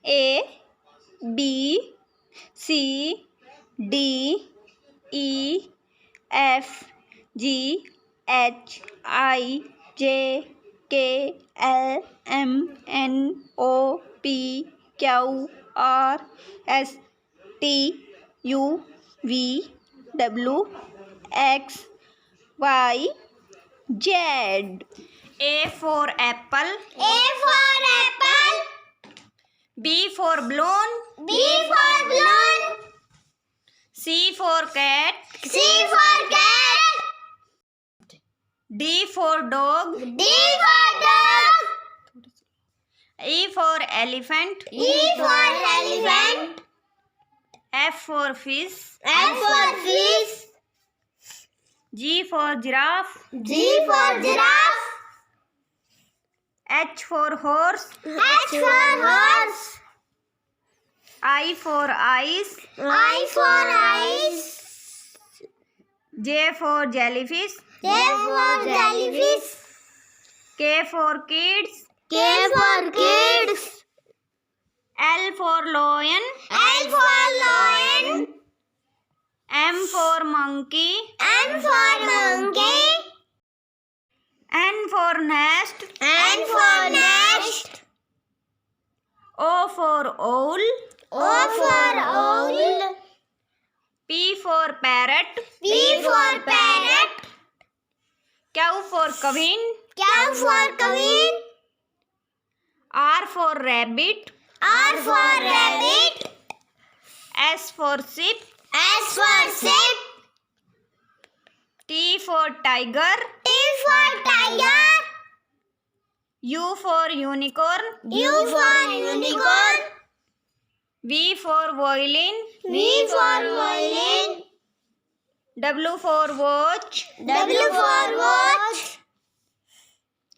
A B C D E F G H I J K L M N O P Q R S T U V W X Y Z. A for apple. A for apple. B for balloon. B for balloon. C for cat. C for cat. D for dog. D for dog. E for elephant. E for elephant. F for fish. F for fish. G for giraffe. G for giraffe. H for horse. H for horse. I for eyes. I for eyes. J for jellyfish. J for jellyfish. K for kids. K for kids. L for lion. L for lion. M for monkey. M for monkey. N for nest. N for nest. O for owl. O for owl. P for parrot. P for parrot. Q for queen. Q for queen. R for rabbit. R for rabbit. S for sheep. S for sheep. T for tiger. T for tiger. U for unicorn. U for unicorn. V for violin. V for violin. W for watch. W for watch.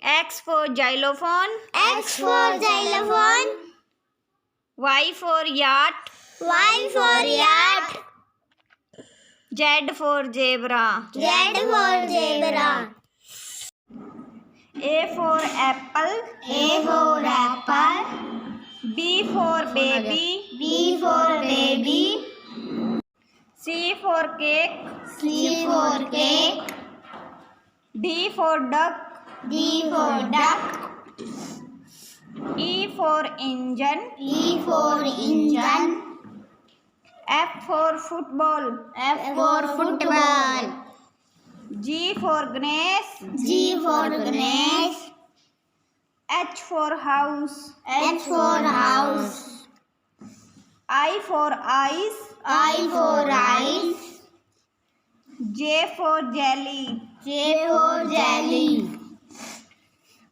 X for xylophone. X for xylophone. Y for yacht. Y for yacht. Z for zebra. Z for zebra. A for apple. A for apple. B for baby. B for baby. C for cake. C for cake. D for duck. D for duck. E for engine. E for engine. F for football. F for football. G for Ganesh. G for Ganesh. H for house. H for house. I for eyes. I for eyes. J for jelly. J for jelly.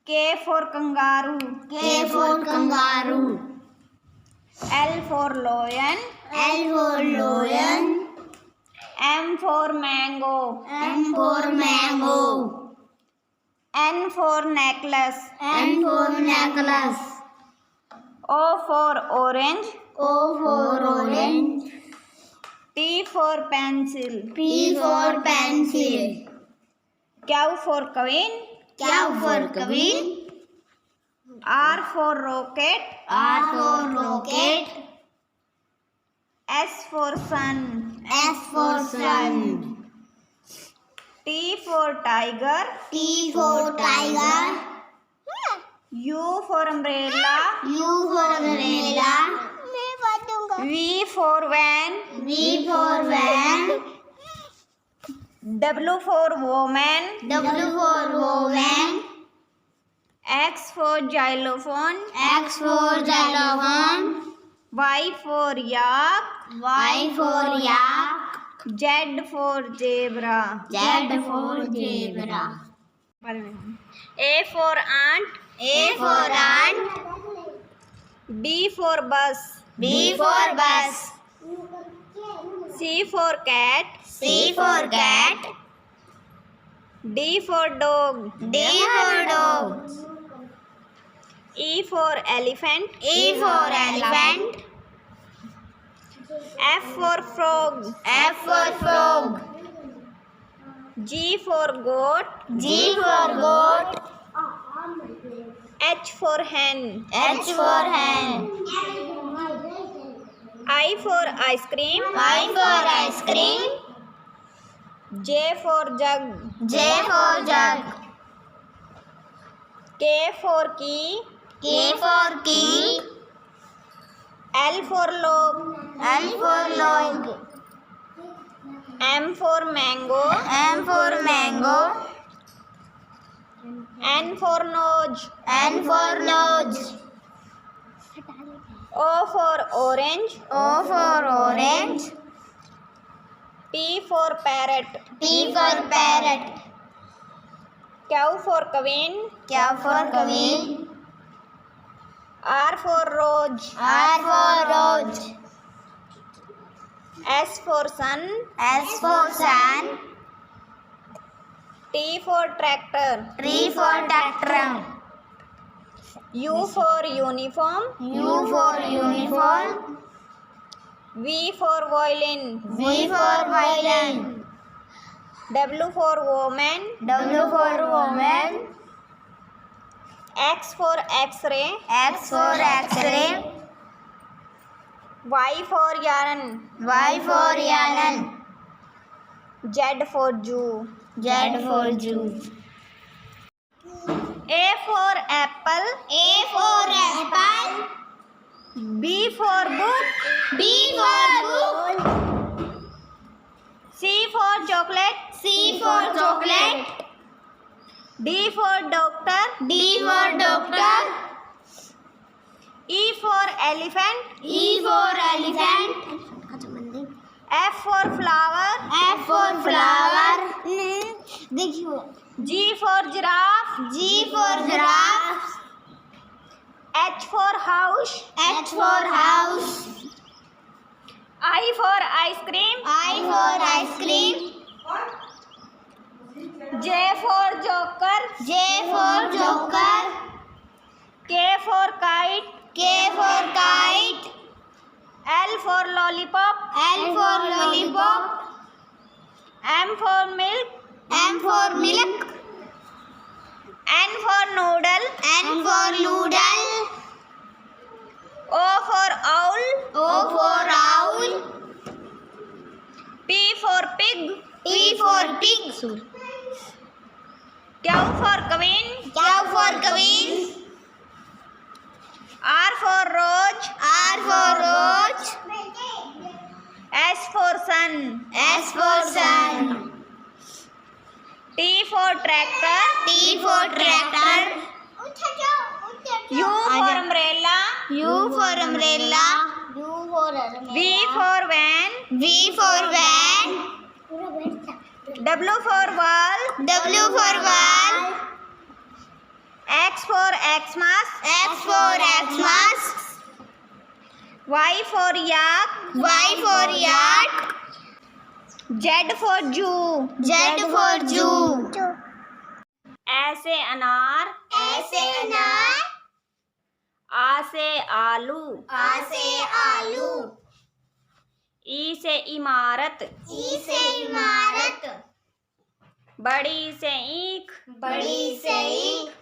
K for kangaroo. K for kangaroo. L for lion. L for lion. M for mango. M for mango. N for necklace. N for necklace. O for orange. O for orange. P for pencil. P for pencil. Q for queen. Q for queen. R for rocket. R for rocket. S for sun. S for sun. T for tiger. T for tiger. U for umbrella. U for umbrella. V for van. V for van. W for woman. W for woman. X for xylophone. X for xylophone. Y for yak. Y for yak. Z for zebra. Z for zebra. A for ant. A for ant. B for bus. B for bus. C for cat. C for cat. D for dog. D for dog. E for elephant. E for elephant. F for frog. F for frog. G for goat. G for goat. H for hen. H for hen. I for ice cream. I for ice cream. J for jug. J for jug. K for key. K for key. L for log. L for log. M for mango. M for mango. N for nose. N for nose. O for orange. O for orange. P for parrot. P for parrot. Q for queen. Q for queen. R for rose. R for rose. S for sun. S for sun. T for tractor. T for tractor. U for uniform. U for uniform. V for violin. V for violin. W for woman. W for woman. X for x-ray. X for X-ray. Y for yarn. Y for yarn. Z for zoo. Z for zoo. A for apple. A for apple. B for book. B for book. C for chocolate. C for chocolate. D for doctor. D for doctor. E for elephant. E for elephant. F for flower. F for flower. देखियो. G for giraffe. G for giraffe. H for house. H for house. I for ice cream. I for ice cream. J for joker. J for joker. K for kite. K for kite. L for lollipop. L for lollipop. M for milk. M for milk. N for noodle. N for noodle. O for owl. O for owl. P for pig. P for pig. Q for queen. Q for queen. R for rose. R for rose. S for sun. S for sun. T for tractor. T for tractor. U for umbrella. U for umbrella. V for van. V for van. W for wall. W for wall. X for Xmas. X for Xmas. Y for yak. Y for yak. Z for zoo. Z for zoo. A से अनार. A से अनार. आ से आलू. आ से आलू. ई से इमारत. ई से इमारत. बड़ी से ईख. बड़ी से ईख.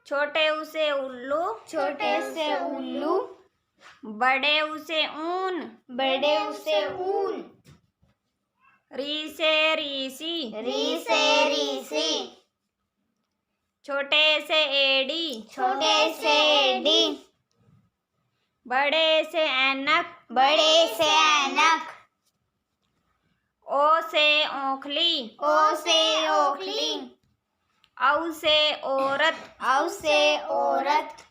छोटे ऊ से उल्लू. छोटे से उल्लू. बड़े ऊ से ऊन. बड़े ऊ से ऊन. री से रीसी. री से रीसी. छोटे से एडी. छोटे से एडी. बड़े से ऐनक. बड़े से ऐनक. ओ से ओखली. ओ से ओखली. औ से औरत. औ से औरत.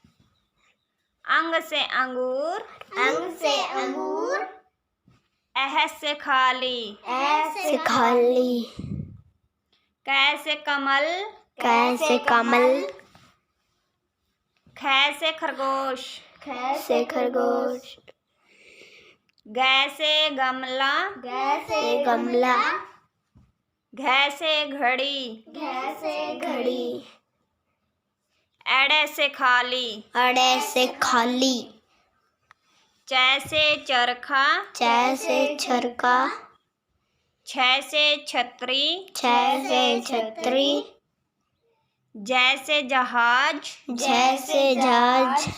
अंग से अंगूर. अंग से अंगूर. अह से खाली. ऐसे खाली. कै से कमल. कैसे कमल. ख से खरगोश. कैसे खरगोश. ग से गमला. कैसे गमला. घ से घड़ी. कैसे घड़ी. एड़े से खाली. अड़े से खाली. च से चरखा. जैसे चरखा. छ से छतरी. जैसे छतरी. जैसे जहाज. जैसे जहाज.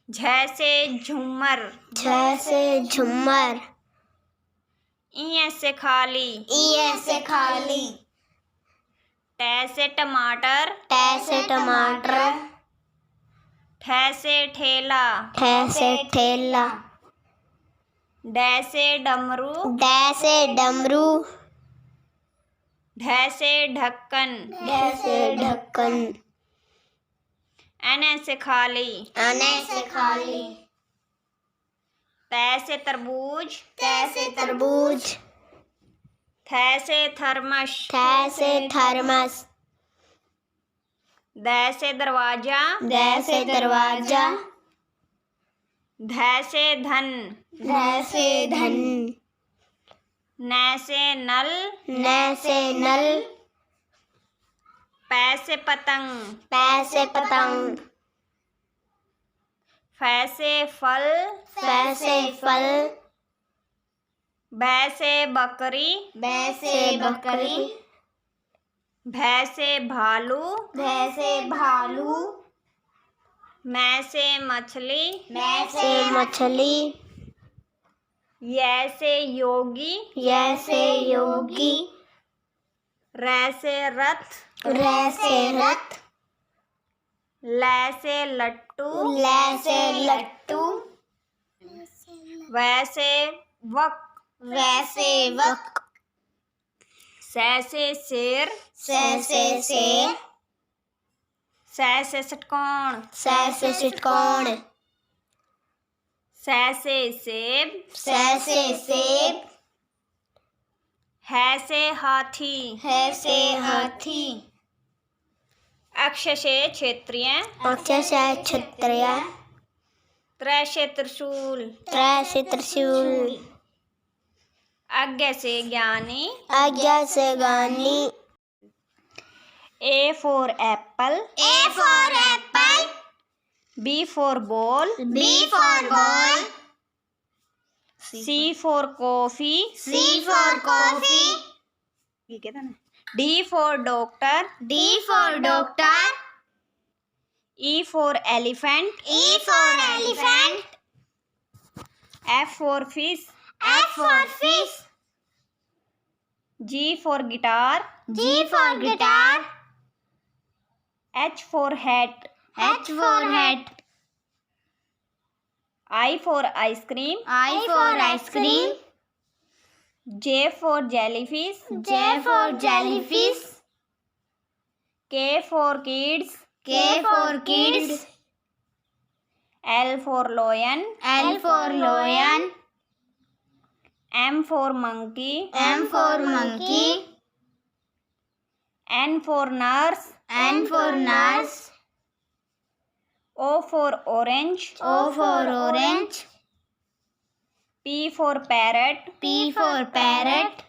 झ से झूमर, झ से झूमर, ई से खाली, ई से खाली, ट से टमाटर, ट से टमाटर, ठ से ठेला, ठ से ठेला, ड से डमरू, ड से डमरू, ढ से ढक्कन, ढ से ढक्कन, एन से खाली, अन से खाली, त से तरबूज, त से तरबूज, थ से थर्मस, थ से थर्मस, द से दरवाजा, द से दरवाजा, ध से धन, ध से धन, न से नल, न से नल, प से पतंग, प से पतंग, फ से फल, फ से फल, ब से बकरी, ब से बकरी, भ से भालू, भ से भालू, म से मछली, म से मछली, य से योगी, य से योगी, र से रथ, र से रथ, ल से लट्टू, ल से लट्टू, व से वक, व से वक, स से शेर, स से शेर, स से षटकोण, स से षटकोण, स से सेब, स से सेब, ह से हाथी, ह से हाथी, अक्ष से क्षेत्रीय, अक्ष से क्षत्रिय, त्र से त्रिशूल, त्र से त्रिशूल, अज्ञ से ज्ञानी, आज्ञा से गानी, A for apple, A for apple, B for ball, B for ball, C for coffee, C for coffee, D for doctor, D for doctor, E for elephant, E for elephant, F for fish, F for fish, G for guitar, G for guitar, H for hat, H for hat, I for ice cream, I for ice cream, J for jellyfish, J for jellyfish, K for kids, K for kids, L for lion, L for lion, M for monkey, M for monkey, N for nurse, N for nurse, O for orange, O for orange, P for parrot, P for parrot,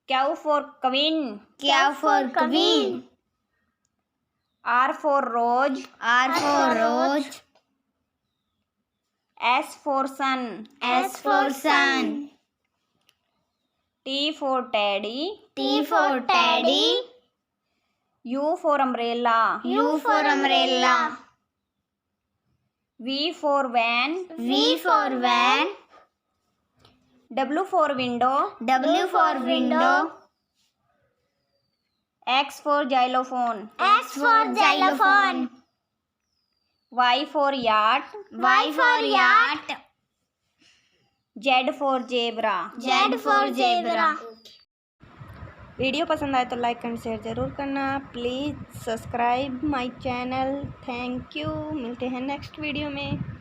Q for queen, Q for queen, R for rose, R for rose, S for sun, S for sun, T for teddy, T for teddy, U for umbrella, U for umbrella, V for van, V for van, W for window, W for window, X for xylophone, X for xylophone, Y for yacht, Y for yacht, Z for zebra. Z for zebra. Video पसंद आए तो like and share ज़रूर करना। Please subscribe my channel. Thank you. मिलते हैं next video में।